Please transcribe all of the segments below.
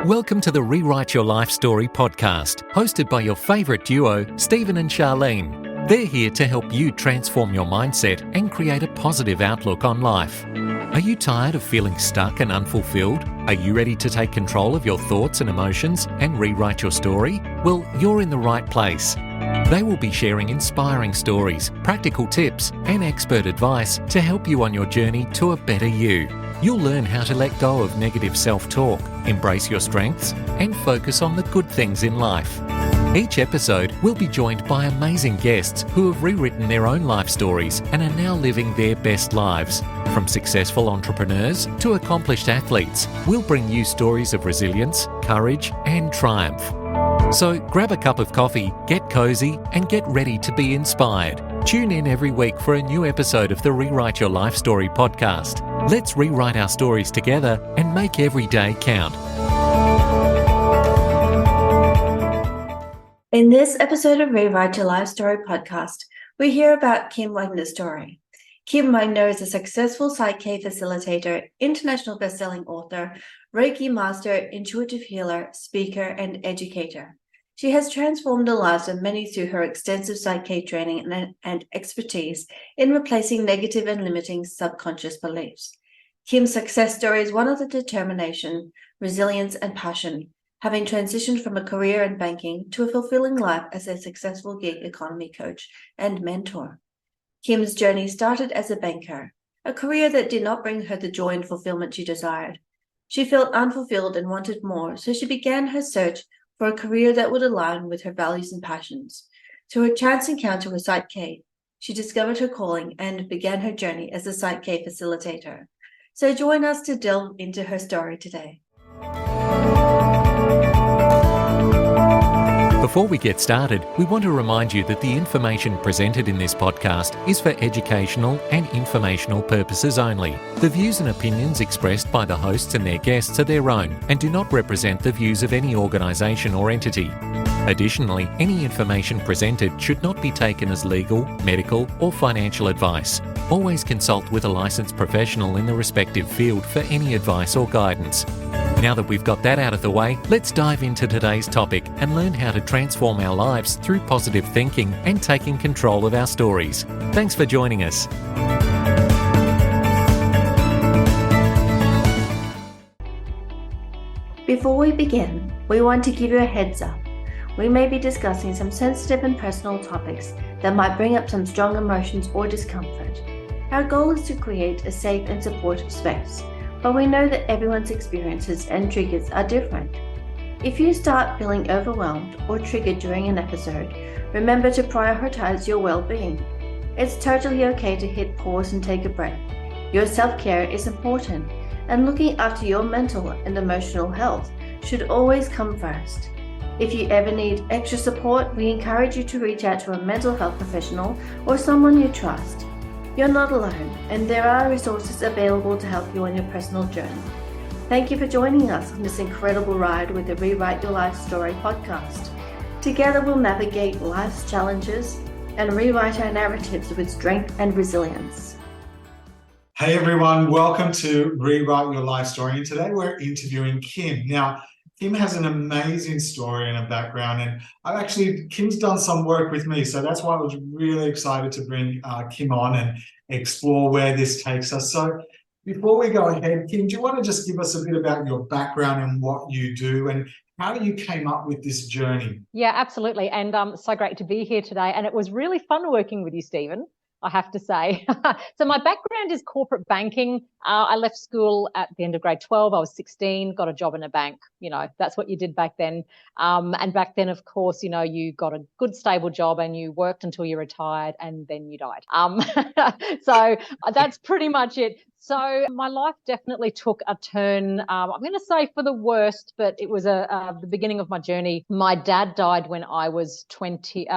Welcome to the Rewrite Your Life Story podcast, hosted by your favourite duo, Stephen and Charlene. They're here to help you transform your mindset and create a positive outlook on life. Are you tired of feeling stuck and unfulfilled? Are you ready to take control of your thoughts and emotions and rewrite your story? Well, you're in the right place. They will be sharing inspiring stories, practical tips, and expert advice to help you on your journey to a better you. You'll learn how to let go of negative self-talk, embrace your strengths, and focus on the good things in life. Each episode will be joined by amazing guests who have rewritten their own life stories and are now living their best lives. From successful entrepreneurs to accomplished athletes, we'll bring you stories of resilience, courage, and triumph. So grab a cup of coffee, get cozy, and get ready to be inspired. Tune in every week for a new episode of the Rewrite Your Life Story podcast. Let's rewrite our stories together and make every day count. In this episode of Rewrite Your Life Story podcast, we hear about Kim Wagner's story. Kim Wagner is a successful PSYCH-K Facilitator, international best-selling author, Reiki Master, intuitive healer, speaker, and educator. She has transformed the lives of many through her extensive PSYCH-K training and expertise in replacing negative and limiting subconscious beliefs. Kim's success story is one of the determination, resilience, and passion, having transitioned from a career in banking to a fulfilling life as a successful gig economy coach and mentor. Kim's journey started as a banker, a career that did not bring her the joy and fulfillment she desired. She felt unfulfilled and wanted more, so she began her search for a career that would align with her values and passions. Through a chance encounter with PSYCH-K, she discovered her calling and began her journey as a PSYCH-K Facilitator. So join us to delve into her story today. Before we get started, we want to remind you that the information presented in this podcast is for educational and informational purposes only. The views and opinions expressed by the hosts and their guests are their own and do not represent the views of any organisation or entity. Additionally, any information presented should not be taken as legal, medical, or financial advice. Always consult with a licensed professional in the respective field for any advice or guidance. Now that we've got that out of the way, let's dive into today's topic and learn how to transform our lives through positive thinking and taking control of our stories. Thanks for joining us. Before we begin, we want to give you a heads up. We may be discussing some sensitive and personal topics that might bring up some strong emotions or discomfort. Our goal is to create a safe and supportive space, but we know that everyone's experiences and triggers are different. If you start feeling overwhelmed or triggered during an episode, remember to prioritize your well-being. It's totally okay to hit pause and take a breath. Your self-care is important, and looking after your mental and emotional health should always come first. If you ever need extra support, we encourage you to reach out to a mental health professional or someone you trust. You're not alone, and there are resources available to help you on your personal journey. Thank you for joining us on this incredible ride with the Rewrite Your Life Story podcast. Together we'll navigate life's challenges and rewrite our narratives with strength and resilience. Hey everyone, welcome to Rewrite Your Life Story, and today we're interviewing Kim. Now, Kim has an amazing story and a background, and Kim's done some work with me, so that's why I was really excited to bring Kim on and explore where this takes us. So before we go ahead, Kim, do you want to just give us a bit about your background and what you do and how you came up with this journey? Yeah, absolutely. And so great to be here today. And it was really fun working with you, Stephen, I have to say. So my background is corporate banking. I left school at the end of grade 12. I was 16, got a job in a bank. You know, that's what you did back then. And back then, of course, you know, you got a good, stable job and you worked until you retired and then you died. So that's pretty much it. So my life definitely took a turn, I'm going to say for the worst, but it was the beginning of my journey. My dad died when I was 20,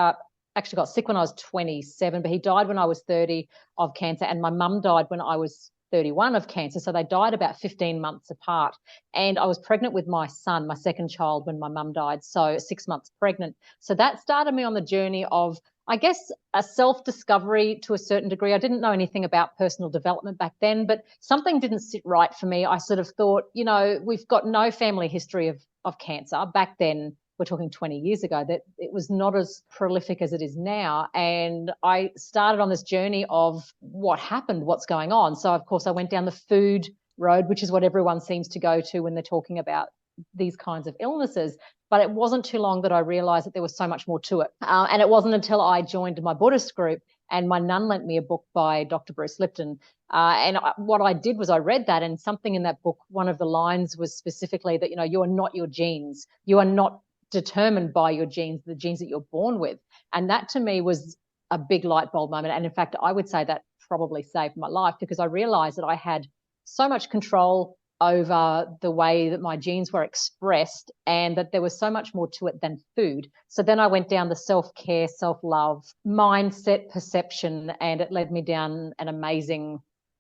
actually got sick when I was 27, but he died when I was 30 of cancer, and my mum died when I was 31 of cancer. So they died about 15 months apart. And I was pregnant with my son, my second child, when my mum died. So 6 months pregnant. So that started me on the journey of, I guess, a self-discovery to a certain degree. I didn't know anything about personal development back then, but something didn't sit right for me. I sort of thought, you know, we've got no family history of of cancer. Back then, we're talking 20 years ago, that it was not as prolific as it is now. And I started on this journey of what happened, what's going on. So, of course, I went down the food road, which is what everyone seems to go to when they're talking about these kinds of illnesses. But it wasn't too long that I realized that there was so much more to it. And it wasn't until I joined my Buddhist group and my nun lent me a book by Dr. Bruce Lipton. What I did was I read that, and something in that book, one of the lines was specifically that, you are not your genes. You are not determined by your genes, the genes that you're born with. And that to me was a big light bulb moment. And in fact, I would say that probably saved my life, because I realized that I had so much control over the way that my genes were expressed, and that there was so much more to it than food. So then I went down the self-care, self-love, mindset, perception, and it led me down an amazing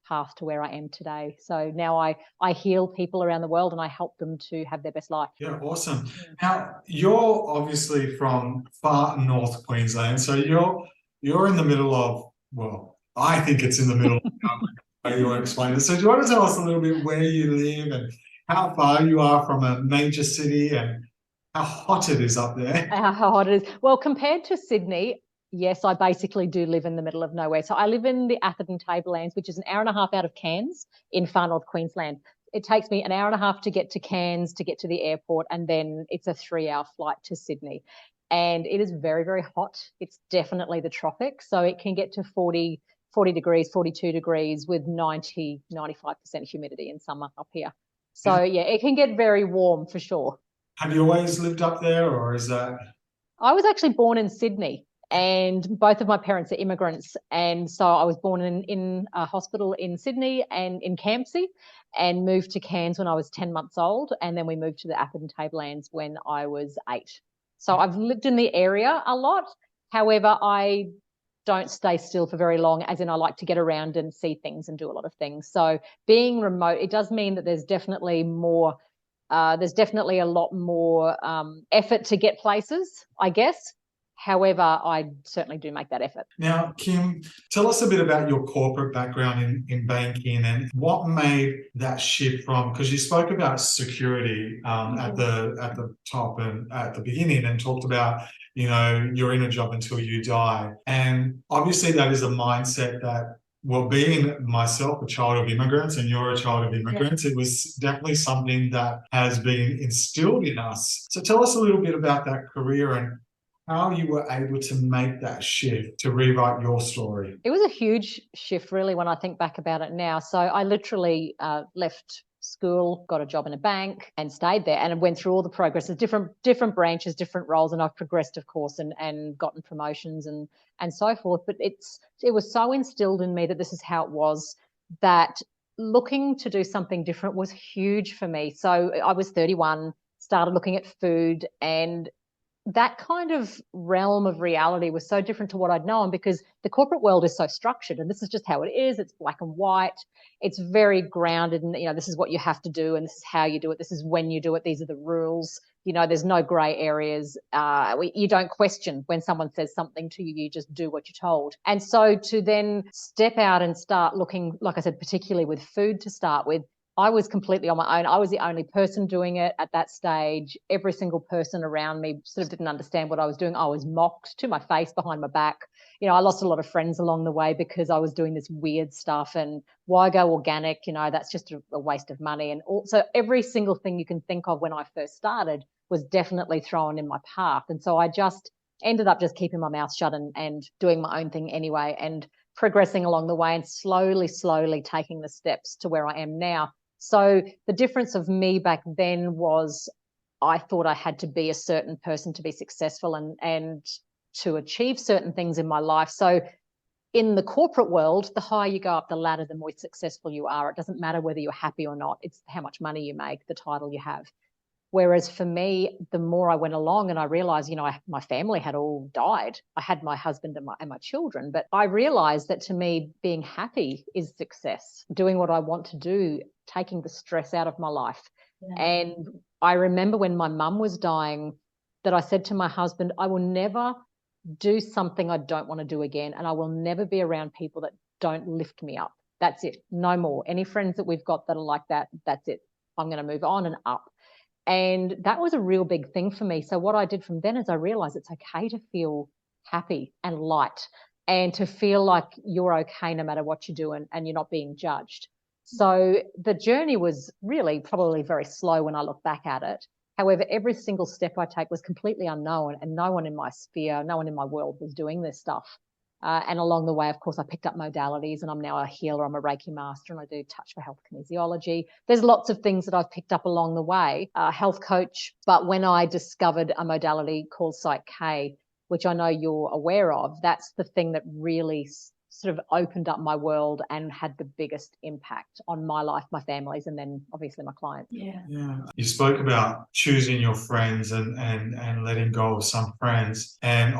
path to where I am today. So now I heal people around the world and I help them to have their best life. Yeah, awesome. Now, you're obviously from far north Queensland, so you're in the middle of, well, I think it's in the middle of you want to explain it. So do you want to tell us a little bit where you live and how far you are from a major city and how hot it is up there? How hot it is. Well, compared to Sydney, yes, I basically do live in the middle of nowhere. So I live in the Atherton Tablelands, which is an hour and a half out of Cairns in far north Queensland. It takes me an hour and a half to get to Cairns, to get to the airport, and then it's a 3-hour flight to Sydney. And it is very, very hot. It's definitely the tropics. So it can get to 40 degrees, 42 degrees with 95% humidity in summer up here. So yeah, it can get very warm for sure. Have you always lived up there, or is that? I was actually born in Sydney, and both of my parents are immigrants. And so I was born in a hospital in Sydney and in Campsie, and moved to Cairns when I was 10 months old. And then we moved to the Atherton Tablelands when I was 8. So I've lived in the area a lot. However, I don't stay still for very long, as in I like to get around and see things and do a lot of things. So being remote, it does mean that there's definitely a lot more effort to get places, I guess. However, I certainly do make that effort. Now, Kim, tell us a bit about your corporate background in banking and what made that shift from, because you spoke about security at the top and at the beginning, and talked about, you're in a job until you die. And obviously that is a mindset that, well, being myself a child of immigrants and you're a child of immigrants, it was definitely something that has been instilled in us. So tell us a little bit about that career and how you were able to make that shift to rewrite your story. It was a huge shift, really, when I think back about it now. So I literally left school, got a job in a bank, and stayed there, and went through all the progresses, different branches, different roles, and I've progressed, of course, and gotten promotions and so forth. But it was so instilled in me that this is how it was, that looking to do something different was huge for me. So I was 31, started looking at food, and that kind of realm of reality was so different to what I'd known, because the corporate world is so structured, and this is just how it is. It's black and white. It's very grounded, and this is what you have to do, and this is how you do it. This is when you do it. These are the rules. There's no gray areas. You don't question when someone says something to you. You just do what you're told. And so to then step out and start looking, like I said, particularly with food to start with, I was completely on my own. I was the only person doing it at that stage. Every single person around me sort of didn't understand what I was doing. I was mocked to my face, behind my back. I lost a lot of friends along the way because I was doing this weird stuff. And why go organic? That's just a waste of money. And also every single thing you can think of when I first started was definitely thrown in my path. And so I just ended up just keeping my mouth shut and doing my own thing anyway, and progressing along the way and slowly taking the steps to where I am now. So the difference of me back then was I thought I had to be a certain person to be successful and to achieve certain things in my life. So in the corporate world, the higher you go up the ladder, the more successful you are. It doesn't matter whether you're happy or not. It's how much money you make, the title you have. Whereas for me, the more I went along and I realized, my family had all died. I had my husband and my children, but I realized that to me, being happy is success. Doing what I want to do, taking the stress out of my life. Yeah. And I remember when my mum was dying that I said to my husband, I will never do something I don't want to do again. And I will never be around people that don't lift me up. That's it. No more. Any friends that we've got that are like that, that's it. I'm going to move on and up. And that was a real big thing for me. So what I did from then is I realized it's okay to feel happy and light and to feel like you're okay no matter what you do and you're not being judged. So the journey was really probably very slow when I look back at it. However, every single step I take was completely unknown, and no one in my sphere, no one in my world was doing this stuff. And along the way, of course, I picked up modalities, and I'm now a healer. I'm a Reiki Master, and I do touch for health kinesiology. There's lots of things that I've picked up along the way, health coach. But when I discovered a modality called PSYCH-K, which I know you're aware of, that's the thing that really sort of opened up my world and had the biggest impact on my life, my family's, and then obviously my clients. Yeah. You spoke about choosing your friends and letting go of some friends, and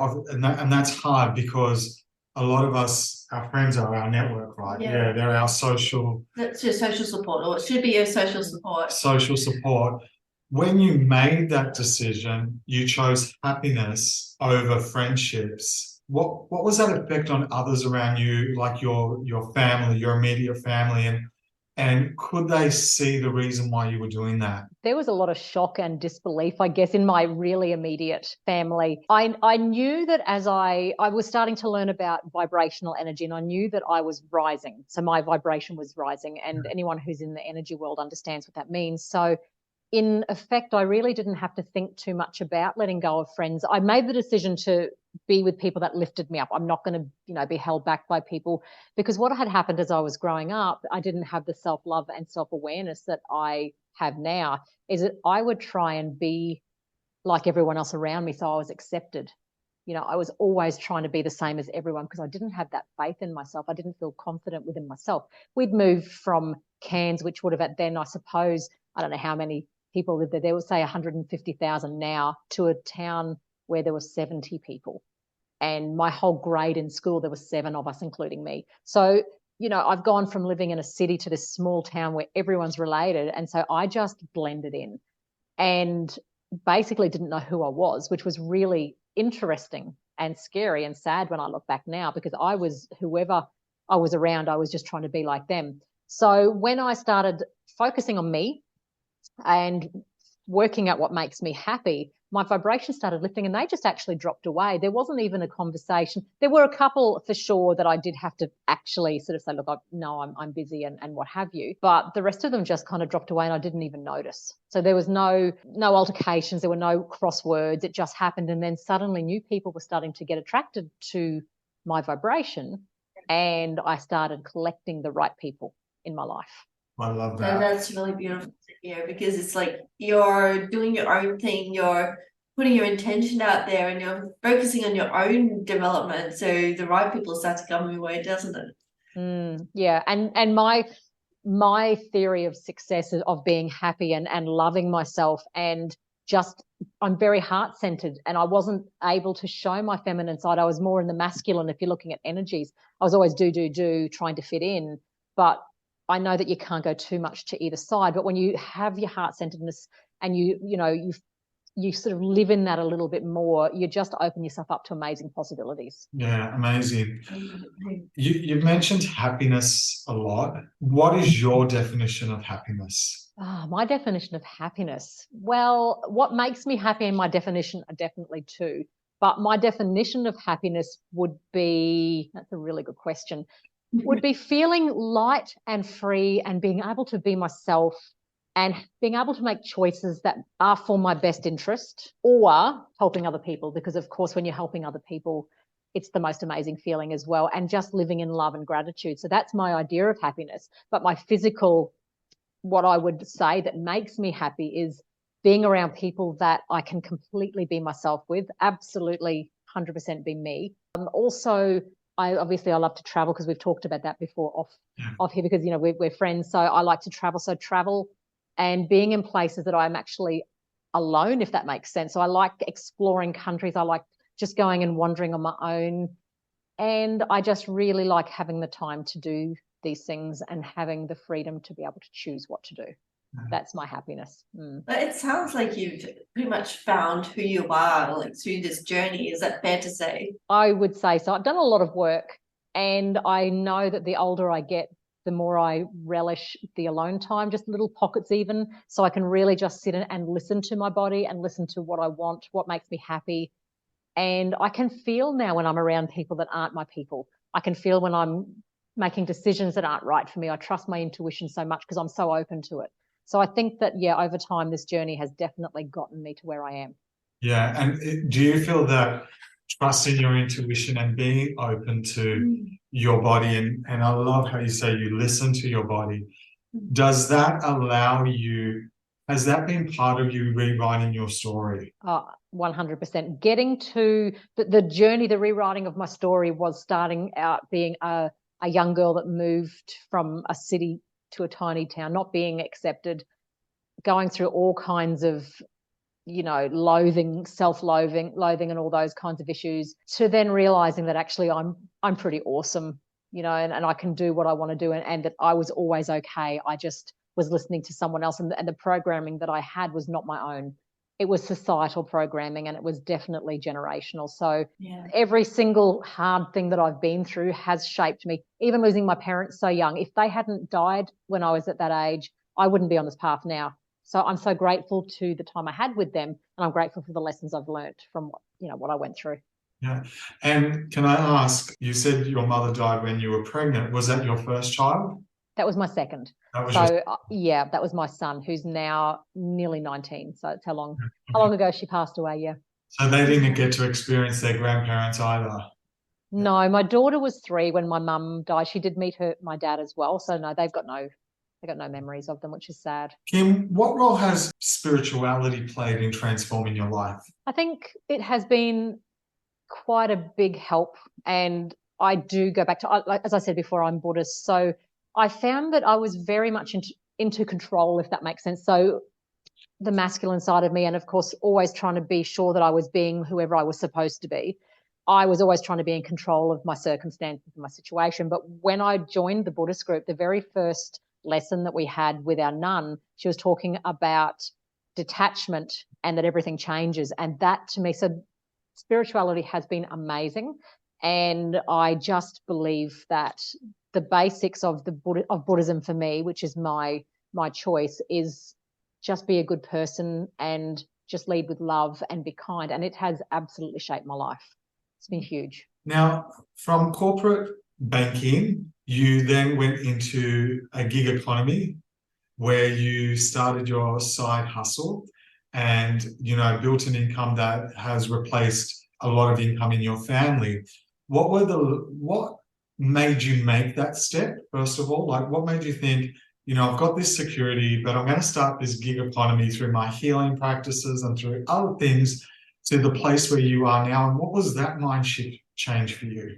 that's hard because a lot of us, our friends are our network, right? Yeah, they're our social. That's your social support, or it should be your social support. Social support. When you made that decision, you chose happiness over friendships. What was that effect on others around you, like your family, your immediate family, and could they see the reason why you were doing that? There was a lot of shock and disbelief, I guess, in my really immediate family. I knew that as I was starting to learn about vibrational energy, and I knew that I was rising. So my vibration was rising, and anyone who's in the energy world understands what that means. So in effect, I really didn't have to think too much about letting go of friends. I made the decision to be with people that lifted me up. I'm not going to, be held back by people, because what had happened as I was growing up, I didn't have the self-love and self-awareness that I have now, is that I would try and be like everyone else around me, so I was accepted. I was always trying to be the same as everyone because I didn't have that faith in myself. I didn't feel confident within myself. We'd moved from Cairns, which would have at then, I suppose, I don't know how many people lived there. There would say 150,000 now, to a town where there were 70 people. And my whole grade in school, there were 7 of us, including me. So, I've gone from living in a city to this small town where everyone's related. And so I just blended in and basically didn't know who I was, which was really interesting and scary and sad when I look back now, because I was, whoever I was around, I was just trying to be like them. So when I started focusing on me and working out what makes me happy, my vibration started lifting, and they just actually dropped away. There wasn't even a conversation. There were a couple for sure that I did have to actually sort of say, look, I'm busy and what have you. But the rest of them just kind of dropped away, and I didn't even notice. So there was no altercations. There were no crosswords. It just happened. And then suddenly new people were starting to get attracted to my vibration, and I started collecting the right people in my life. I love that. That's really beautiful to hear, because it's like you're doing your own thing, you're putting your intention out there, and you're focusing on your own development. So the right people start to come your way, doesn't it? Yeah, and my theory of success is of being happy and loving myself, and just I'm very heart-centered, and I wasn't able to show my feminine side. I was more in the masculine. If you're looking at energies, I was always do, trying to fit in, but I know that you can't go too much to either side. But when you have your heart-centeredness and you sort of live in that a little bit more, you just open yourself up to amazing possibilities. Yeah, amazing. You've mentioned happiness a lot. What is your definition of happiness? My definition of happiness. Well, what makes me happy and my definition are definitely two. But my definition of happiness would be, that's a really good question, would be feeling light and free and being able to be myself and being able to make choices that are for my best interest, or helping other people, because of course when you're helping other people, it's the most amazing feeling as well, and just living in love and gratitude. So that's my idea of happiness. But my physical, what I would say that makes me happy is being around people that I can completely be myself with, absolutely 100% be me. Also, I love to travel, because we've talked about that before off here, because we're friends, so I like to travel. So travel and being in places that I'm actually alone, if that makes sense. So I like exploring countries. I like just going and wandering on my own, and I just really like having the time to do these things and having the freedom to be able to choose what to do. That's my happiness. But it sounds like you've pretty much found who you are, like, through this journey. Is that fair to say? I would say so. I've done a lot of work, and I know that the older I get, the more I relish the alone time, just little pockets even, so I can really just sit and listen to my body and listen to what I want, what makes me happy. And I can feel now when I'm around people that aren't my people. I can feel when I'm making decisions that aren't right for me. I trust my intuition so much because I'm so open to it. So I think that, yeah, over time, this journey has definitely gotten me to where I am. Yeah. And do you feel that trusting your intuition and being open to your body, and I love how you say you listen to your body, does that allow you, has that been part of you rewriting your story? 100%. Getting to the journey, the rewriting of my story was starting out being a young girl that moved from a city to a tiny town, not being accepted, going through all kinds of, loathing, self-loathing, and all those kinds of issues, to then realizing that actually I'm pretty awesome, and I can do what I want to do, and that I was always okay. I just was listening to someone else, and the programming that I had was not my own. It was societal programming, and it was definitely generational. So every single hard thing that I've been through has shaped me. Even losing my parents so young, if they hadn't died when I was at that age, I wouldn't be on this path now. So I'm so grateful to the time I had with them, and I'm grateful for the lessons I've learned from what I went through. Yeah. And can I ask, you said your mother died when you were pregnant. Was that your first child? That was my second. That was yeah, that was my son, who's now nearly 19. So it's how long ago she passed away. Yeah. So they didn't get to experience their grandparents either. No, my daughter was 3 when my mum died. She did meet my dad as well. So no, they've got no memories of them, which is sad. Kim, what role has spirituality played in transforming your life? I think it has been quite a big help. And I do go back to, as I said before, I'm Buddhist. So I found that I was very much into control, if that makes sense. So the masculine side of me, and of course, always trying to be sure that I was being whoever I was supposed to be. I was always trying to be in control of my circumstances and my situation. But when I joined the Buddhist group, the very first lesson that we had with our nun, she was talking about detachment and that everything changes. And that to me, so spirituality has been amazing. And I just believe that the basics of Buddhism for me, which is my choice, is just be a good person and just lead with love and be kind. And it has absolutely shaped my life. It's been huge. Now, from corporate banking, you then went into a gig economy where you started your side hustle and, built an income that has replaced a lot of income in your family. What made you make that step, first of all? Like, what made you think, I've got this security, but I'm going to start this gig economy through my healing practices and through other things to the place where you are now? And what was that mind shift change for you?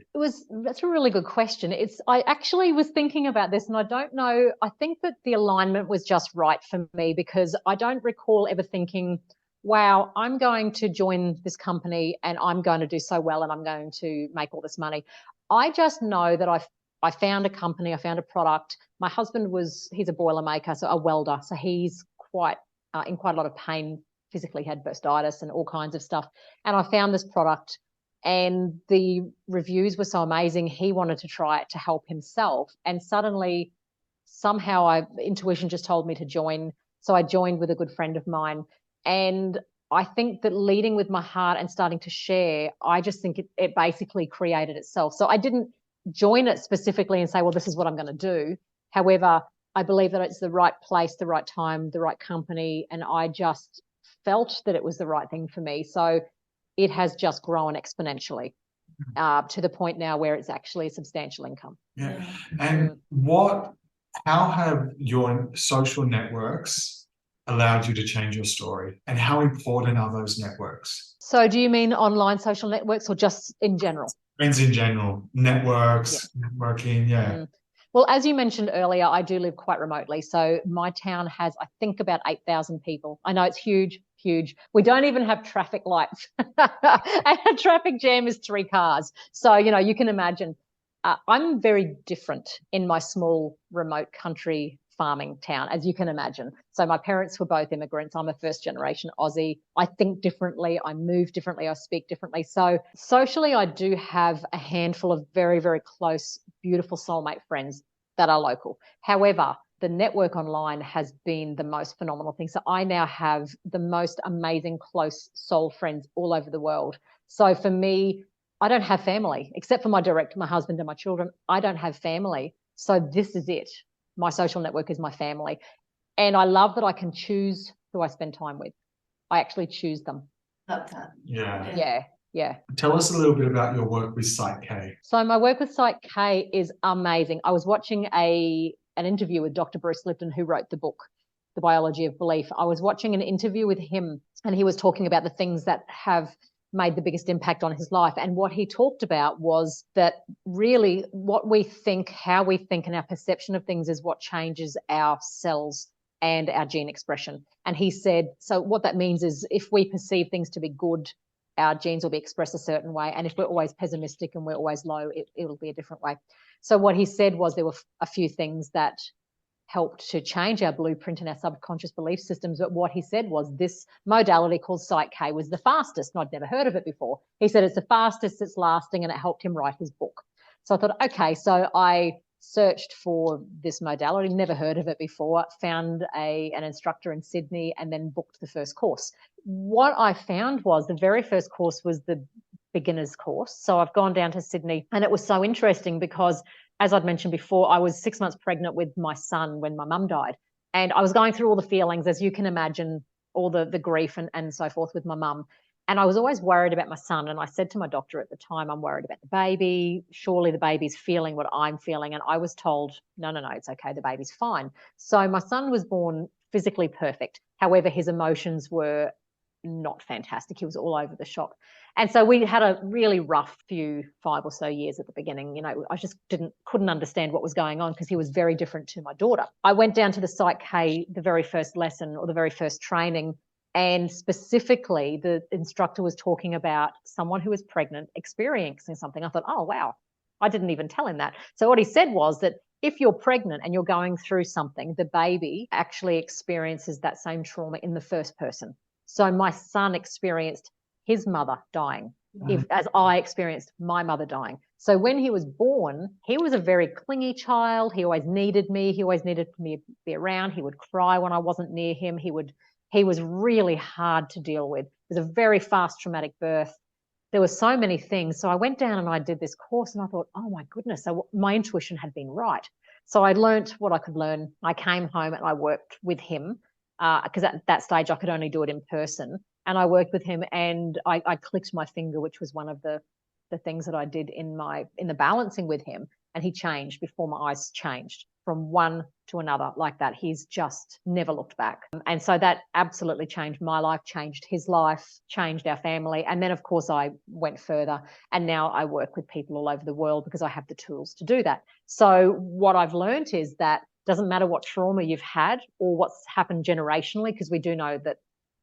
That's a really good question. I actually was thinking about this, and I don't know, I think that the alignment was just right for me, because I don't recall ever thinking, wow, I'm going to join this company and I'm going to do so well and I'm going to make all this money. I just know that I found a company, I found a product. My husband he's a Boilermaker, so a welder. So he's in quite a lot of pain physically, had bursitis and all kinds of stuff. And I found this product and the reviews were so amazing. He wanted to try it to help himself. And suddenly, somehow intuition just told me to join. So I joined with a good friend of mine. And I think that leading with my heart and starting to share, I just think it basically created itself. So I didn't join it specifically and say, well, this is what I'm going to do. However, I believe that it's the right place, the right time, the right company. And I just felt that it was the right thing for me. So it has just grown exponentially to the point now where it's actually a substantial income. Yeah. And how have your social networks allowed you to change your story? And how important are those networks? So do you mean online social networks or just in general? Friends in general, networks, networking, Well, as you mentioned earlier, I do live quite remotely. So my town has, I think, about 8,000 people. I know it's huge, huge. We don't even have traffic lights. And a traffic jam is 3 cars. So, you can imagine. I'm very different in my small, remote country farming town, as you can imagine. So my parents were both immigrants. I'm a first-generation Aussie. I think differently. I move differently. I speak differently. So socially, I do have a handful of very, very close, beautiful soulmate friends. that are local. However, the network online has been the most phenomenal thing. So I now have the most amazing close soul friends all over the world. So for me, I don't have family except for my husband and my children. I don't have family. So this is it. My social network is my family. And I love that I can choose who I spend time with. I actually choose them. Love that. Yeah. Tell us a little bit about your work with PSYCH-K. So my work with PSYCH-K is amazing. I was watching an interview with Dr. Bruce Lipton, who wrote the book, The Biology of Belief. I was watching an interview with him, and he was talking about the things that have made the biggest impact on his life. And what he talked about was that really what we think, how we think, and our perception of things is what changes our cells and our gene expression. And he said, so what that means is if we perceive things to be good, our genes will be expressed a certain way. And if we're always pessimistic and we're always low, it'll be a different way. So what he said was there were a few things that helped to change our blueprint and our subconscious belief systems. But what he said was this modality called PSYCH-K was the fastest, and I'd never heard of it before. He said it's the fastest, it's lasting, and it helped him write his book. So I thought, okay, so I searched for this modality, never heard of it before, found an instructor in Sydney, and then booked the first course. What I found was the very first course was the beginner's course. So I've gone down to Sydney, and it was so interesting because, as I'd mentioned before, I was 6 months pregnant with my son when my mum died. And I was going through all the feelings, as you can imagine, all the grief and so forth with my mum. And I was always worried about my son. And I said to my doctor at the time, I'm worried about the baby. Surely the baby's feeling what I'm feeling. And I was told, no, it's okay. The baby's fine. So my son was born physically perfect. However, his emotions were not fantastic. He was all over the shop. And so we had a really rough 5 or so years at the beginning. You know, I just couldn't understand what was going on because he was very different to my daughter. I went down to the PSYCH-K, the very first lesson or the very first training, and specifically the instructor was talking about someone who was pregnant experiencing something. I thought, oh, wow, I didn't even tell him that. So what he said was that if you're pregnant and you're going through something, the baby actually experiences that same trauma in the first person. So my son experienced his mother dying, as I experienced my mother dying. So when he was born, he was a very clingy child. He always needed me. He always needed me to be around. He would cry when I wasn't near him. He was really hard to deal with. It was a very fast traumatic birth. There were so many things. So I went down and I did this course and I thought, oh my goodness, so my intuition had been right. So I learned what I could learn. I came home and I worked with him because at that stage I could only do it in person. And I worked with him and I clicked my finger, which was one of the things that I did in the balancing with him. And he changed before my eyes changed from one to another like that. He's just never looked back. And so that absolutely changed my life, changed his life, changed our family. And then, of course, I went further and now I work with people all over the world because I have the tools to do that. So what I've learned is that it doesn't matter what trauma you've had or what's happened generationally, because we do know that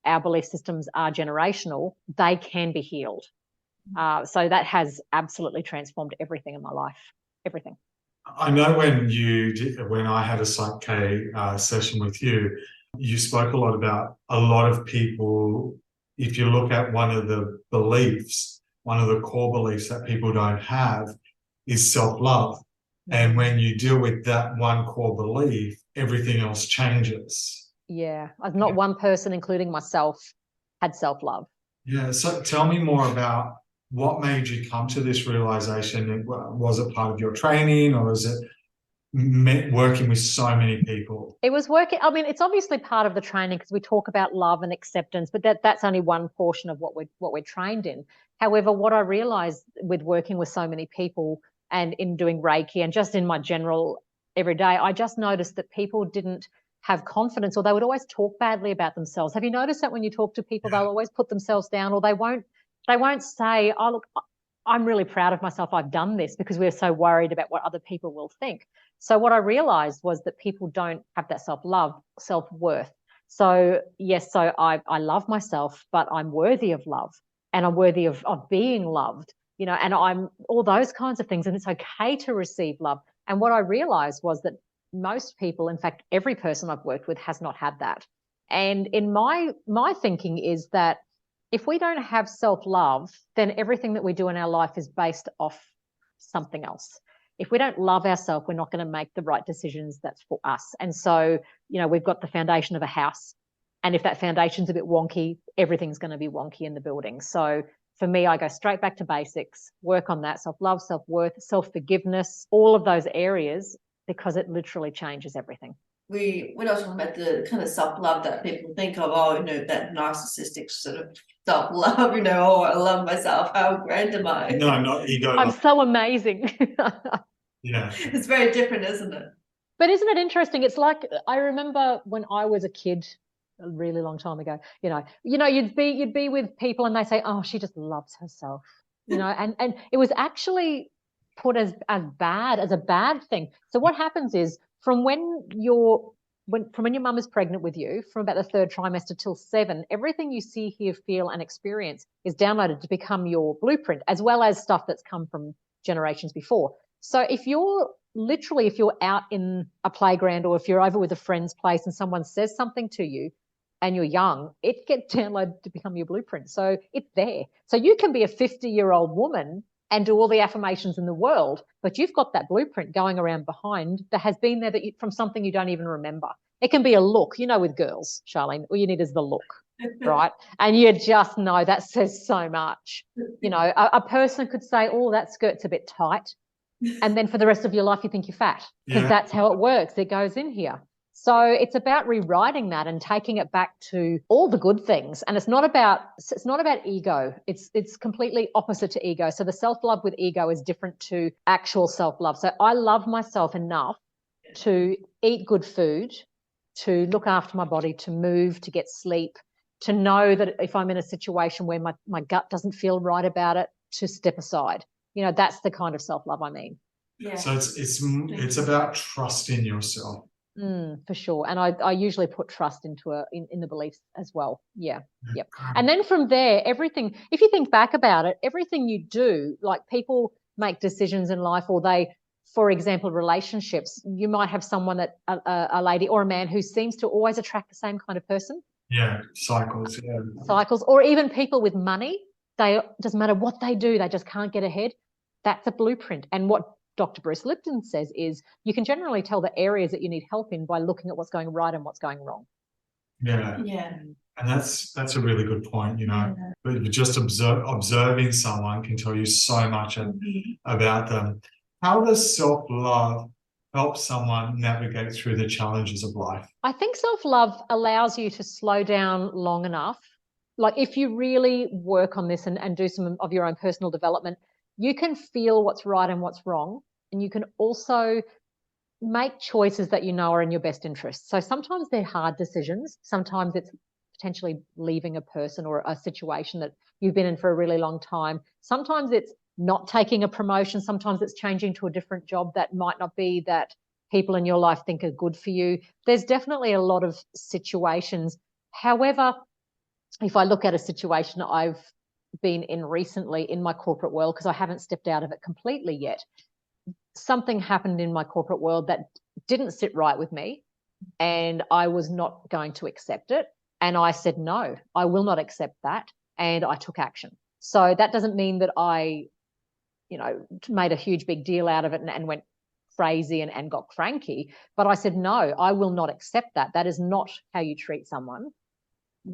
our belief systems are generational, they can be healed. So that has absolutely transformed everything in my life, everything. I know when I had a PSYCH-K session with you, you spoke a lot about a lot of people. If you look at one of the beliefs, one of the core beliefs that people don't have is self-love. And when you deal with that one core belief, everything else changes. Yeah, not one person, including myself, had self-love. Yeah, so tell me more about what made you come to this realization. Was it part of your training or is it working with so many people? It was working. I mean, it's obviously part of the training because we talk about love and acceptance, but that's only one portion of what we're trained in. However, what I realized with working with so many people and in doing Reiki and just in my general everyday, I just noticed that people didn't have confidence, or they would always talk badly about themselves. Have you noticed that when you talk to people, they'll always put themselves down, or they won't say, oh, look, I'm really proud of myself, I've done this, because we're so worried about what other people will think. So what I realized was that people don't have that self-love, self-worth. So yes, so I love myself, but I'm worthy of love and I'm worthy of being loved, you know, and I'm all those kinds of things. And it's okay to receive love. And what I realized was that most people, in fact, every person I've worked with has not had that. And in my thinking is that if we don't have self-love, then everything that we do in our life is based off something else. if we don't love ourselves, we're not going to make the right decisions that's for us. And so, we've got the foundation of a house. And if that foundation's a bit wonky, everything's going to be wonky in the building. So for me, I go straight back to basics, work on that self-love, self-worth, self-forgiveness, all of those areas, because it literally changes everything. We're not talking about the kind of self-love that people think of, that narcissistic sort of self-love, I love myself, how grand am I? No, not ego. I'm so amazing. Yeah. It's very different, isn't it? But isn't it interesting? It's like, I remember when I was a kid, a really long time ago, you'd be with people and they say, oh, she just loves herself, and it was actually put as a bad thing. So what happens is from when your mum is pregnant with you, from about the 3rd trimester till 7, everything you see, hear, feel, and experience is downloaded to become your blueprint, as well as stuff that's come from generations before. So if you're out in a playground, or if you're over with a friend's place and someone says something to you and you're young, it gets downloaded to become your blueprint. So it's there. So you can be a 50-year-old woman and do all the affirmations in the world, but you've got that blueprint going around behind that has been there from something you don't even remember. It can be a look, with girls, Charlene, all you need is the look, right? And you just know that says so much. A person could say, oh, that skirt's a bit tight. And then for the rest of your life, you think you're fat, because that's how it works. It goes in here. So it's about rewriting that and taking it back to all the good things. And it's not about ego. It's completely opposite to ego. So the self-love with ego is different to actual self-love. So I love myself enough to eat good food, to look after my body, to move, to get sleep, to know that if I'm in a situation where my gut doesn't feel right about it, to step aside. That's the kind of self-love I mean. Yeah. So it's about trusting yourself. For sure. And I usually put trust into in the beliefs as well. Yeah. Yep. And then from there, everything, if you think back about it, everything you do, like people make decisions in life, or for example, relationships, you might have someone that a lady or a man who seems to always attract the same kind of person. Yeah. Cycles. Yeah. Cycles. Or even people with money, doesn't matter what they do, they just can't get ahead. That's a blueprint. And what Dr. Bruce Lipton says is you can generally tell the areas that you need help in by looking at what's going right and what's going wrong. Yeah. Yeah. And that's a really good point, but just observing someone can tell you so much about them. How does self-love help someone navigate through the challenges of life? I think self-love allows you to slow down long enough. Like if you really work on this and do some of your own personal development, you can feel what's right and what's wrong. And you can also make choices that are in your best interest. So sometimes they're hard decisions. Sometimes it's potentially leaving a person or a situation that you've been in for a really long time. Sometimes it's not taking a promotion. Sometimes it's changing to a different job that might not be that people in your life think are good for you. There's definitely a lot of situations. However, if I look at a situation I've been in recently in my corporate world, because I haven't stepped out of it completely yet, something happened in my corporate world that didn't sit right with me, and I was not going to accept it. And I said, no, I will not accept that. And I took action. So that doesn't mean that I, made a huge big deal out of it and went crazy and got cranky. But I said, no, I will not accept that. That is not how you treat someone.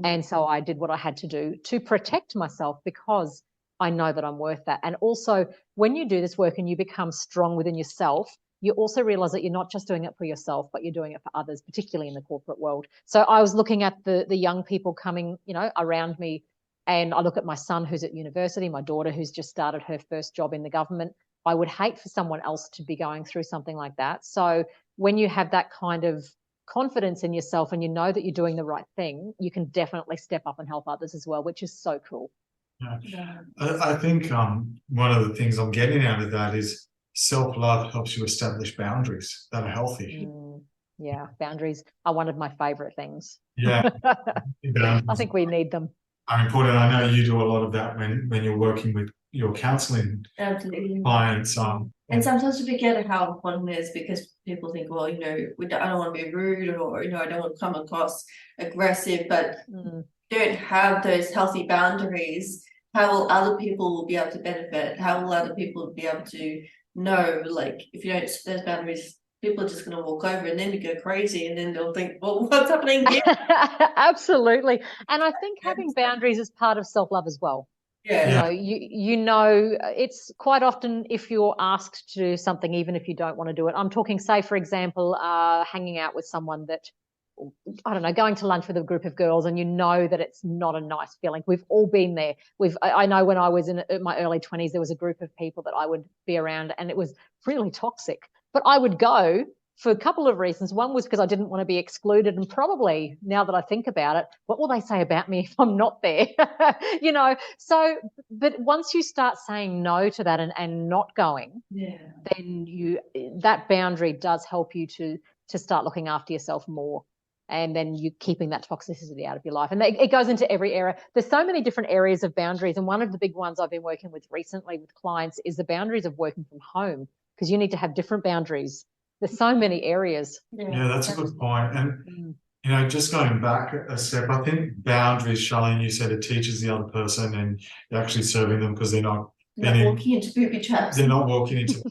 And so I did what I had to do to protect myself, because I know that I'm worth that. And also, when you do this work and you become strong within yourself, you also realize that you're not just doing it for yourself, but you're doing it for others, particularly in the corporate world. So I was looking at the young people coming, around me, and I look at my son who's at university, my daughter who's just started her first job in the government. I would hate for someone else to be going through something like that. So when you have that kind of confidence in yourself and you know that you're doing the right thing, you can definitely step up and help others as well, which is so cool. Yeah. I think one of the things I'm getting out of that is self-love helps you establish boundaries that are healthy. Yeah, boundaries are one of my favorite things. Yeah. I think we need them. Are important. I know you do a lot of that when you're working with your counseling clients. And sometimes we forget how important it is, because people think, well, I don't want to be rude, or, I don't want to come across aggressive, but don't have those healthy boundaries. How will other people be able to benefit? How will other people be able to know, like if you don't set those boundaries, people are just going to walk over, and then you go crazy, and then they'll think, well, what's happening here? Absolutely. And I think having boundaries is part of self-love as well. Yeah. You know, it's quite often if you're asked to do something, even if you don't want to do it. I'm talking, say, for example, hanging out with someone that, I don't know, going to lunch with a group of girls, and you know that it's not a nice feeling. We've all been there. I know when I was in my early 20s, there was a group of people that I would be around, and it was really toxic. But I would go for a couple of reasons. One was because I didn't want to be excluded, and probably now that I think about it, what will they say about me if I'm not there? You know, so, but once you start saying no to that and not going, then that boundary does help you to start looking after yourself more. And then you're keeping that toxicity out of your life. And it goes into every area. There's so many different areas of boundaries. And one of the big ones I've been working with recently with clients is the boundaries of working from home, because you need to have different boundaries. There's so many areas. Yeah, that's a good point. And, you know, just going back a step, I think boundaries, Charlene, you said it teaches the other person, and you're actually serving them because they're not walking into booby traps. They're not walking into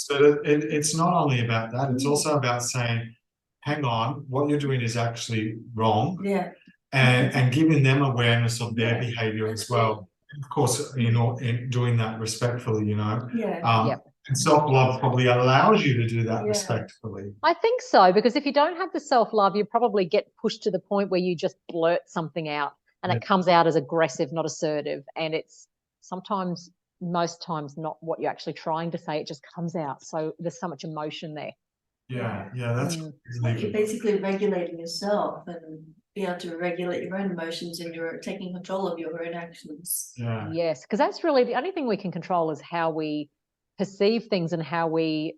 but it's not only about that. It's also about saying, hang on, what you're doing is actually wrong. Yeah. And giving them awareness of their behavior as well. Of course, you know, in doing that respectfully, you know. And self-love probably allows you to do that respectfully. I think so, because if you don't have the self-love, you probably get pushed to the point where you just blurt something out, and it comes out as aggressive, not assertive. And it's sometimes, most times, not what you're actually trying to say. It just comes out. So there's so much emotion there. Yeah, that's like you're basically regulating yourself and be able to regulate your own emotions, and you're taking control of your own actions. Yes, because that's really the only thing we can control is how we perceive things, and how we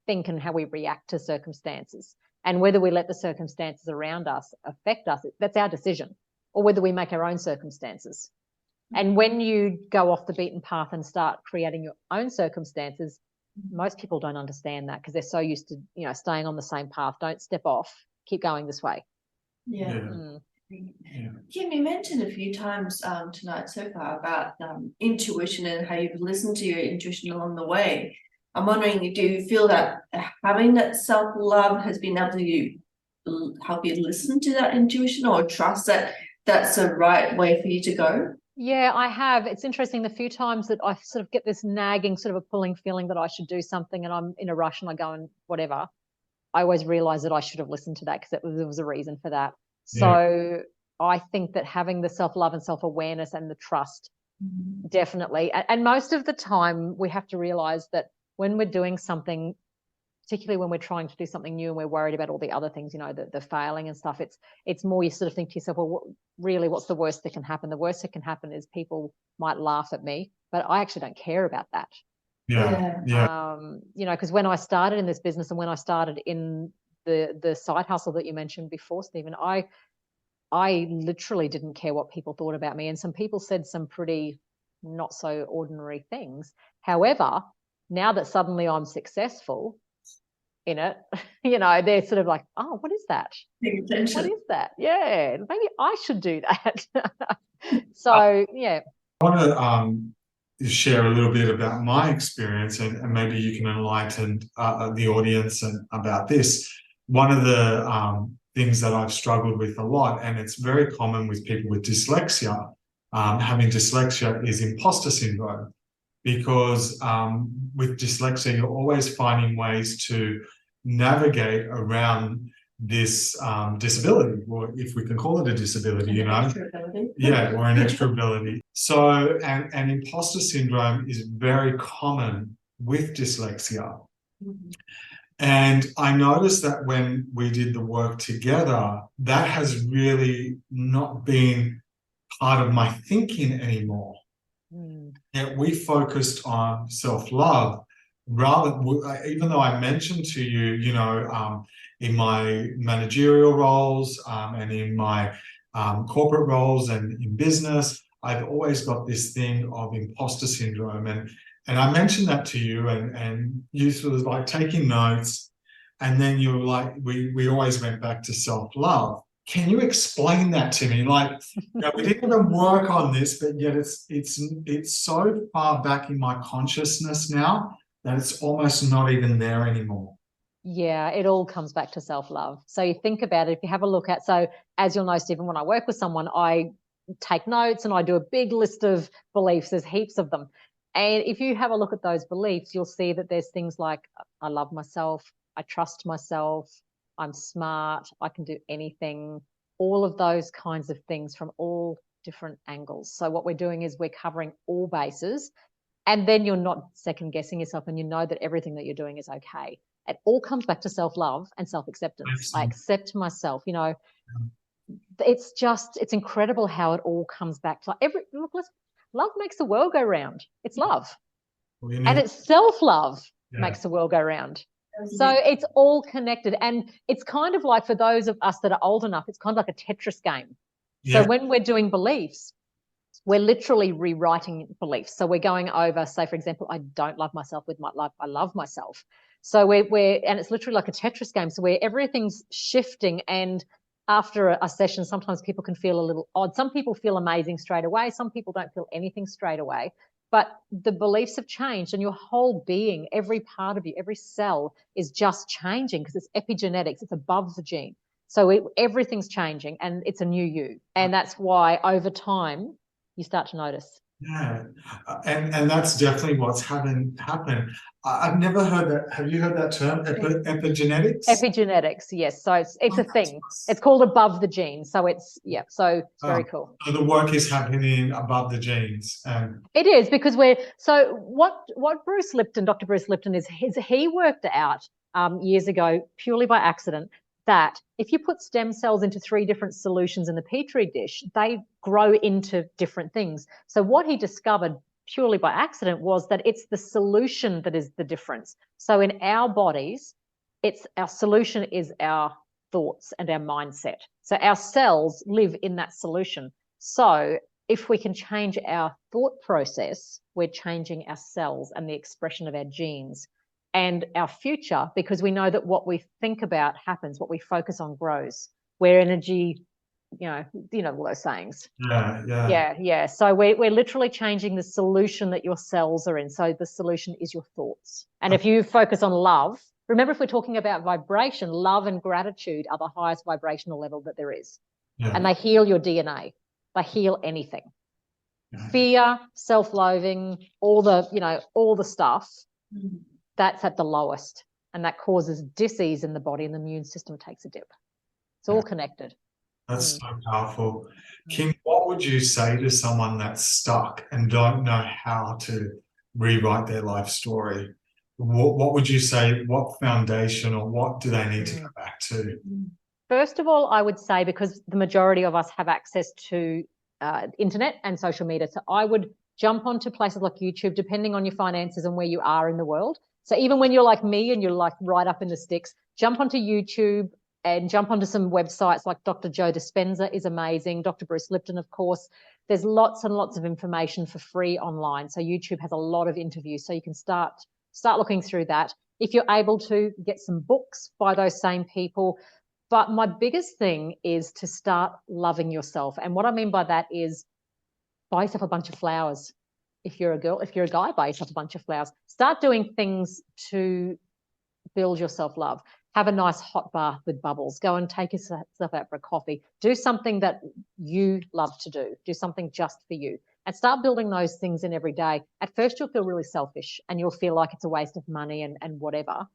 think and how we react to circumstances, and whether we let the circumstances around us affect us. That's our decision, or whether we make our own circumstances. And when you go off the beaten path and start creating your own circumstances, most people don't understand that, because they're so used to, you know, staying on the same path. Don't step off, keep going this way. Kim, you mentioned a few times tonight so far about intuition and how you've listened to your intuition along the way. I'm wondering, do you feel that having that self-love has been able to help you listen to that intuition, or trust that that's the right way for you to go? Yeah, I have. It's interesting, the few times that I sort of get this nagging, sort of a pulling feeling that I should do something, and I'm in a rush and I go and whatever, I always realize that I should have listened to that, because there was a reason for that. So I think that having the self-love and self-awareness and the trust, definitely. And most of the time we have to realize that when we're doing something, particularly when we're trying to do something new and we're worried about all the other things, you know, the failing and stuff, it's more you sort of think to yourself, well, really, what's the worst that can happen? The worst that can happen is people might laugh at me, but I actually don't care about that. You know, because when I started in this business, and when I started in the side hustle that you mentioned before, Stephen, I literally didn't care what people thought about me. And some people said some pretty not so ordinary things. However, now that suddenly I'm successful in it, you know, they're sort of like, oh, what is that? What is that? Yeah, maybe I should do that. So, I want to share a little bit about my experience, and maybe you can enlighten the audience about this. One of the things that I've struggled with a lot, and it's very common with people with dyslexia, having dyslexia, is imposter syndrome. Because with dyslexia, you're always finding ways to navigate around this disability, or if we can call it a disability, you know, or an extra ability. So, and imposter syndrome is very common with dyslexia. And I noticed that when we did the work together, that has really not been part of my thinking anymore. That we focused on self-love, rather, even though I mentioned to you, you know, in my managerial roles and in my corporate roles and in business, I've always got this thing of imposter syndrome. And I mentioned that to you, and you sort of like taking notes, and then you were like, we always went back to self-love. Can you explain that to me? Like, you know, we didn't even work on this, but yet it's so far back in my consciousness now that it's almost not even there anymore. Yeah, it all comes back to self-love. So you think about it, if you have a look at, so as you'll know, Stephen, when I work with someone, I take notes and I do a big list of beliefs. There's heaps of them. And if you have a look at those beliefs, you'll see that there's things like, I love myself, I trust myself, I'm smart, I can do anything, all of those kinds of things from all different angles. So what we're doing is we're covering all bases, and then you're not second guessing yourself, and you know that everything that you're doing is okay. It all comes back to self-love and self-acceptance. I accept myself, you know. It's incredible how it all comes back to love makes the world go round. It's love. And it's self-love makes the world go round. So it's all connected. And it's kind of like, for those of us that are old enough, it's kind of like a Tetris game. So when we're doing beliefs, we're literally rewriting beliefs. So we're going over, say, for example, I don't love myself with my life. I love myself. So and it's literally like a Tetris game. So where everything's shifting, and after a session, sometimes people can feel a little odd. Some people feel amazing straight away. Some people don't feel anything straight away. But the beliefs have changed, and your whole being, every part of you, every cell is just changing, because it's epigenetics. It's above the gene. So everything's changing, and it's a new you. And that's why over time you start to notice. Yeah, and that's definitely what's happened. I've never heard that. Have you heard that term, epigenetics? Epigenetics, yes. So it's a thing. It's called above the genes. So it's very cool. So the work is happening above the genes. It is, because what Bruce Lipton, Dr. Bruce Lipton, he worked out years ago, purely by accident, that if you put stem cells into 3 different solutions in the petri dish, they grow into different things. So what he discovered purely by accident was that it's the solution that is the difference. So in our bodies, our solution is our thoughts and our mindset. So our cells live in that solution. So if we can change our thought process, we're changing our cells and the expression of our genes and our future, because we know that what we think about happens, what we focus on grows. Where energy, you know all those sayings. Yeah. So we're literally changing the solution that your cells are in. So the solution is your thoughts. And if you focus on love, remember, if we're talking about vibration, love and gratitude are the highest vibrational level that there is. And they heal your DNA. They heal anything. Fear, self-loathing, all the stuff. That's at the lowest, and that causes dis-ease in the body, and the immune system takes a dip. It's all connected. That's so powerful. Kim, what would you say to someone that's stuck and don't know how to rewrite their life story? What would you say? What foundation, or what do they need to go back to? First of all, I would say, because the majority of us have access to internet and social media, so I would jump onto places like YouTube, depending on your finances and where you are in the world. So even when you're like me and you're like right up in the sticks, jump onto YouTube and jump onto some websites like Dr. Joe Dispenza is amazing. Dr. Bruce Lipton, of course. There's lots and lots of information for free online. So YouTube has a lot of interviews. So you can start looking through that. If you're able to, get some books by those same people. But my biggest thing is to start loving yourself. And what I mean by that is, buy yourself a bunch of flowers. If you're a girl, if you're a guy, buy yourself a bunch of flowers. Start doing things to build your self-love. Have a nice hot bath with bubbles. Go and take yourself out for a coffee. Do something that you love to do. Do something just for you. And start building those things in every day. At first, you'll feel really selfish, and you'll feel like it's a waste of money and whatever.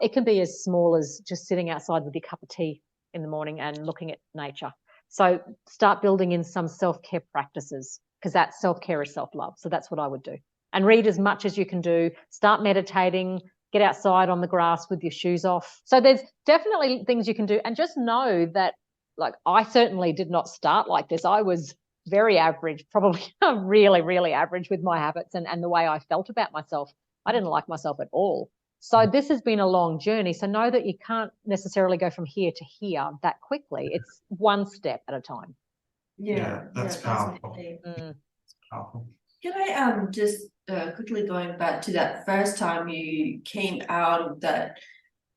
It can be as small as just sitting outside with your cup of tea in the morning and looking at nature. So start building in some self-care practices, because that self-care is self-love. So that's what I would do. And read as much as you can do. Start meditating. Get outside on the grass with your shoes off. So there's definitely things you can do. And just know that, like, I certainly did not start like this. I was very average, probably really, really average with my habits and the way I felt about myself. I didn't like myself at all. So this has been a long journey. So know that you can't necessarily go from here to here that quickly. It's one step at a time. Yeah, that's powerful. That's powerful. Can I just quickly going back to that first time you came out of that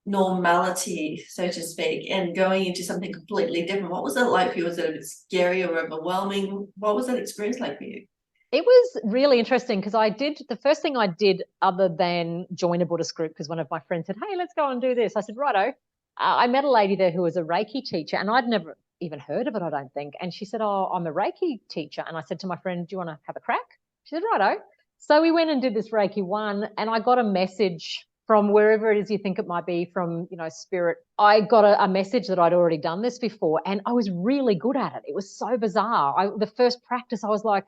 normality, so to speak, and going into something completely different? What was it like for you? Was it a bit scary or overwhelming? What was that experience like for you? It was really interesting because the first thing I did other than join a Buddhist group, because one of my friends said, hey, let's go and do this. I said, righto. I met a lady there who was a Reiki teacher, and I'd never even heard of it, I don't think. And she said, oh, I'm a Reiki teacher. And I said to my friend, do you want to have a crack? She said, righto. So we went and did this Reiki 1, and I got a message from wherever it is you think it might be, from, spirit. I got a message that I'd already done this before, and I was really good at it. It was so bizarre. The first practice, I was like,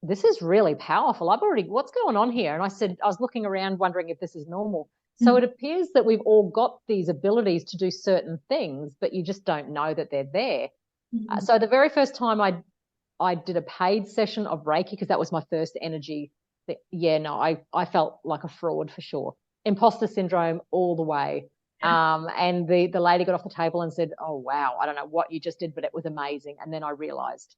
this is really powerful. What's going on here? And I said, I was looking around wondering if this is normal. So it appears that we've all got these abilities to do certain things, but you just don't know that they're there. So the very first time I did a paid session of Reiki, because that was my first energy. I felt like a fraud for sure. Imposter syndrome all the way. And the lady got off the table and said, oh, wow, I don't know what you just did, but it was amazing. And then I realized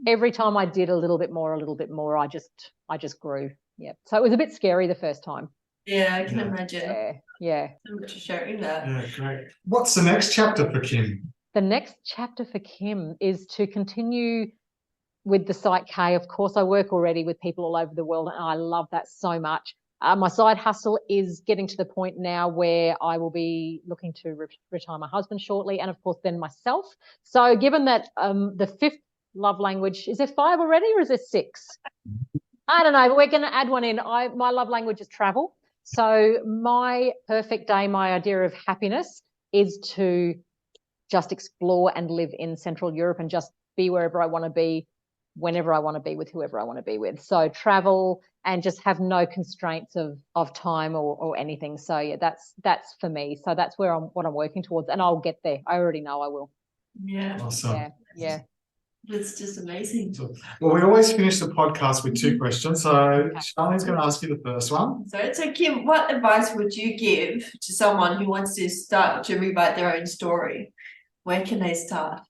every time I did a little bit more, I just grew. Yeah. So it was a bit scary the first time. Yeah, I can imagine. Yeah. So much for sharing that. Yeah, great. What's the next chapter for Kim? The next chapter for Kim is to continue with the PSYCH-K. Of course, I work already with people all over the world, and I love that so much. My side hustle is getting to the point now where I will be looking to retire my husband shortly, and of course then myself. So given that the 5th love language, is there 5 already or is there 6? I don't know, but we're going to add one in. My love language is travel. So my perfect day, my idea of happiness is to just explore and live in Central Europe and just be wherever I want to be, whenever I want to be, with whoever I want to be with. So travel and just have no constraints of time or anything. So yeah, that's for me. So that's what I'm working towards, and I'll get there. I already know I will. Yeah. Awesome. Yeah. It's just amazing. Well, we always finish the podcast with 2 questions. So Charlene's going to ask you the first one. So Kim, what advice would you give to someone who wants to start to rewrite their own story? Where can they start?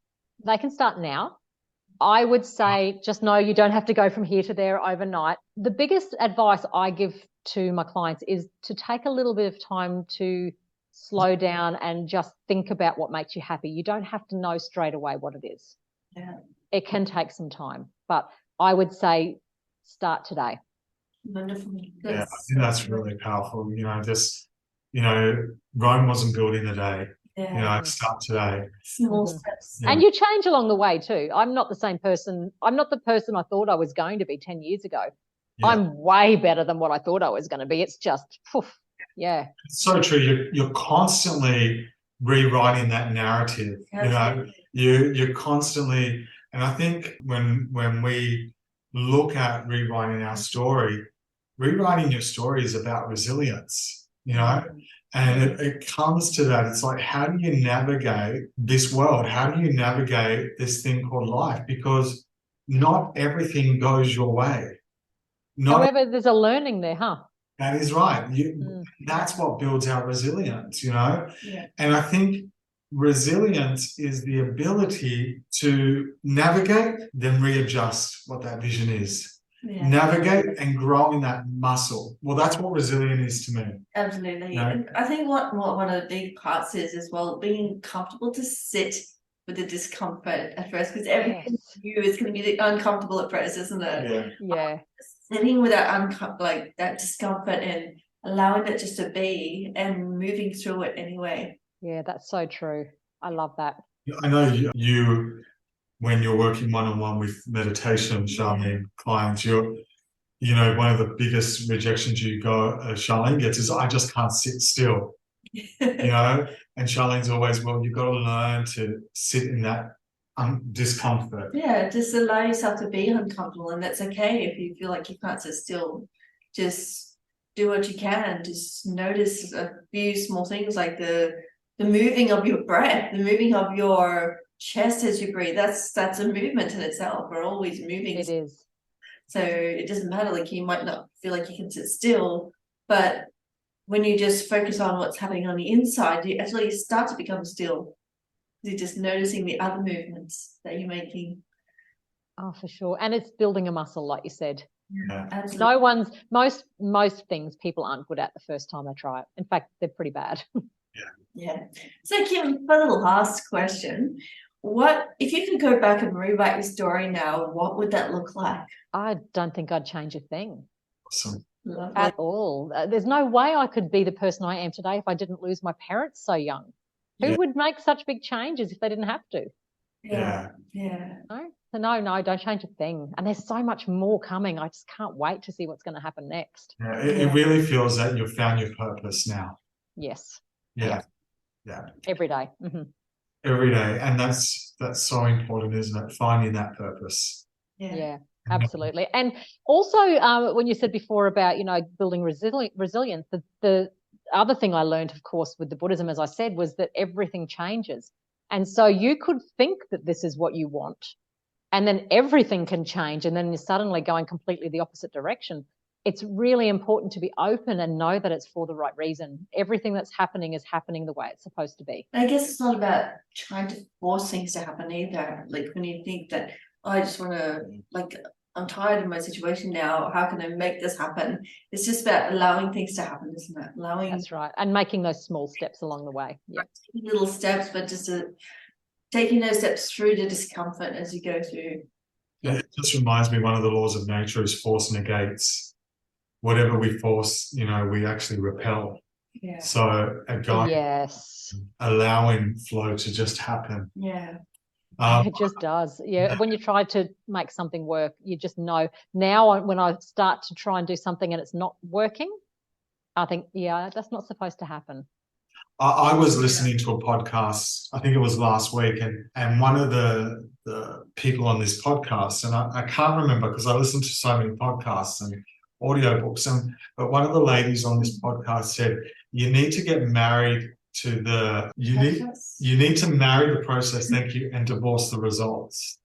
They can start now. I would say just know you don't have to go from here to there overnight. The biggest advice I give to my clients is to take a little bit of time to slow down and just think about what makes you happy. You don't have to know straight away what it is. Yeah. It can take some time, but I would say start today. Wonderful. Yeah, I think that's really powerful. Rome wasn't built in a day. Start today. Small steps. And you change along the way too. I'm not the same person. I'm not the person I thought I was going to be 10 years ago. Yeah. I'm way better than what I thought I was going to be. It's just, yeah. It's so true. You're constantly rewriting that narrative. Absolutely. You're constantly, and I think when we look at rewriting our story, rewriting your story is about resilience, and it comes to that. It's like, how do you navigate this world? How do you navigate this thing called life? Because not everything goes your way. However, there's a learning there, huh? That is right. That's what builds our resilience, Yeah. And I think resilience is the ability to navigate, then readjust what that vision is. Yeah. Navigate and grow in that muscle. Well, that's what resilience is to me. Absolutely. And I think what one of the big parts is as well, being comfortable to sit with the discomfort at first, because everything for you is going to be uncomfortable at first, isn't it? Yeah. Sitting with that discomfort and allowing it just to be and moving through it anyway. Yeah, that's so true. I love that. I know you when you're working one-on-one with meditation, Charlene, clients, one of the biggest rejections Charlene gets is, I just can't sit still, and Charlene's always, well, you've got to learn to sit in that discomfort. Yeah, just allow yourself to be uncomfortable, and that's okay if you feel like you can't sit still. Just do what you can. Just notice a few small things like the moving of your breath, the moving of your chest as you breathe. That's a movement in itself. We're always moving. It is. So it doesn't matter, like you might not feel like you can sit still, but when you just focus on what's happening on the inside, you actually start to become still. You're just noticing the other movements that you're making. Oh, for sure. And it's building a muscle, like you said. Yeah, absolutely. Most things people aren't good at the first time they try it. In fact, they're pretty bad. Yeah. So Kim, for the last question, what if you could go back and rewrite your story now, what would that look like? I don't think I'd change a thing. Awesome. Lovely. At all. There's no way I could be the person I am today if I didn't lose my parents so young. Who would make such big changes if they didn't have to? Yeah. No? So no, don't change a thing. And there's so much more coming. I just can't wait to see what's going to happen next. Yeah, it really feels that you've found your purpose now. Yes. Yeah. Every day. Every day. And that's so important, isn't it? Finding that purpose. Yeah, absolutely. And also when you said before about, building resilience, the other thing I learned, of course, with the Buddhism, as I said, was that everything changes. And so you could think that this is what you want, and then everything can change, and then you're suddenly going completely the opposite direction. It's really important to be open and know that it's for the right reason. Everything that's happening is happening the way it's supposed to be. I guess it's not about trying to force things to happen either. Like when you think that, I just want to, I'm tired of my situation now, how can I make this happen? It's just about allowing things to happen, isn't it? That's right. And making those small steps along the way. Yeah. Little steps, but just taking those steps through the discomfort as you go through. Yeah, it just reminds me, one of the laws of nature is force negates. Whatever we force, we actually repel. Yeah. So allowing flow to just happen. Yeah. It just does. Yeah. When you try to make something work, you just know. Now when I start to try and do something and it's not working, I think, that's not supposed to happen. I was listening to a podcast, I think it was last week, and one of the people on this podcast, and I can't remember because I listen to so many podcasts and audiobooks, but one of the ladies on this podcast said, you need to get married to you need to marry the process, thank you, and divorce the results.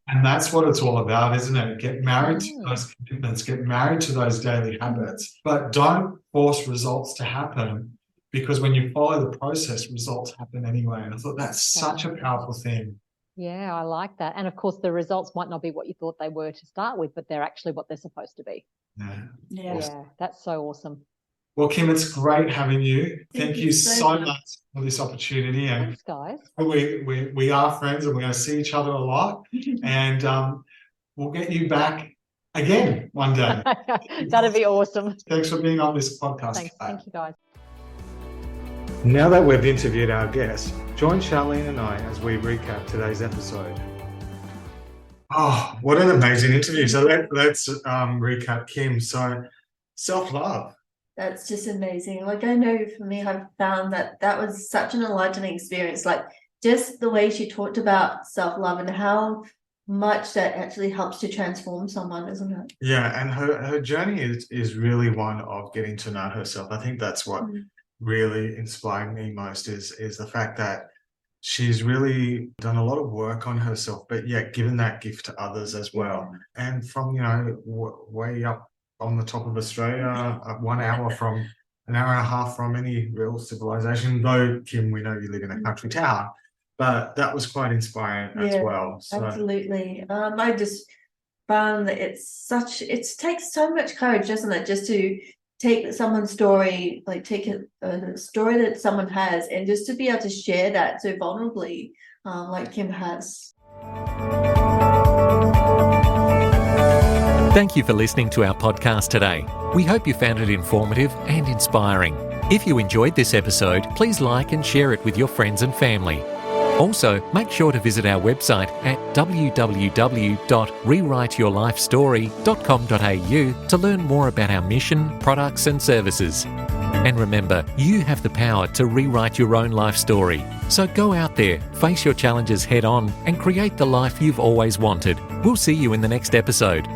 And that's what it's all about, isn't it? Get married to those commitments, get married to those daily habits, but don't force results to happen, because when you follow the process, results happen anyway. And I thought that's such a powerful thing. Yeah, I like that. And of course, the results might not be what you thought they were to start with, but they're actually what they're supposed to be. Yeah. Awesome. That's so awesome. Well, Kim, it's great having you. Thank you so much for this opportunity. And thanks, guys. We are friends, and we're going to see each other a lot. And we'll get you back again one day. That'd be awesome. Thanks for being on this podcast. Thanks. Thank you, guys. Now that we've interviewed our guest, join Charlene and I as we recap today's episode. Oh, what an amazing interview. So let's recap, Kim. So self-love. That's just amazing. I know for me, I've found that was such an enlightening experience. Just the way she talked about self-love and how much that actually helps to transform someone, isn't it? Yeah, and her journey is really one of getting to know herself. I think that's what really inspired me most is the fact that she's really done a lot of work on herself, but yet given that gift to others as well. And from, way up on the top of Australia, 1 hour from an hour and a half from any real civilization, though, Kim, we know you live in a country town, but that was quite inspiring as well. So. Absolutely. I just found that it takes so much courage, doesn't it, just to take someone's story, take a story that someone has, and just to be able to share that so vulnerably, like Kim has. Thank you for listening to our podcast today. We hope you found it informative and inspiring. If you enjoyed this episode, please like and share it with your friends and family. Also, make sure to visit our website at www.rewriteyourlifestory.com.au to learn more about our mission, products and services. And remember, you have the power to rewrite your own life story. So go out there, face your challenges head on, and create the life you've always wanted. We'll see you in the next episode.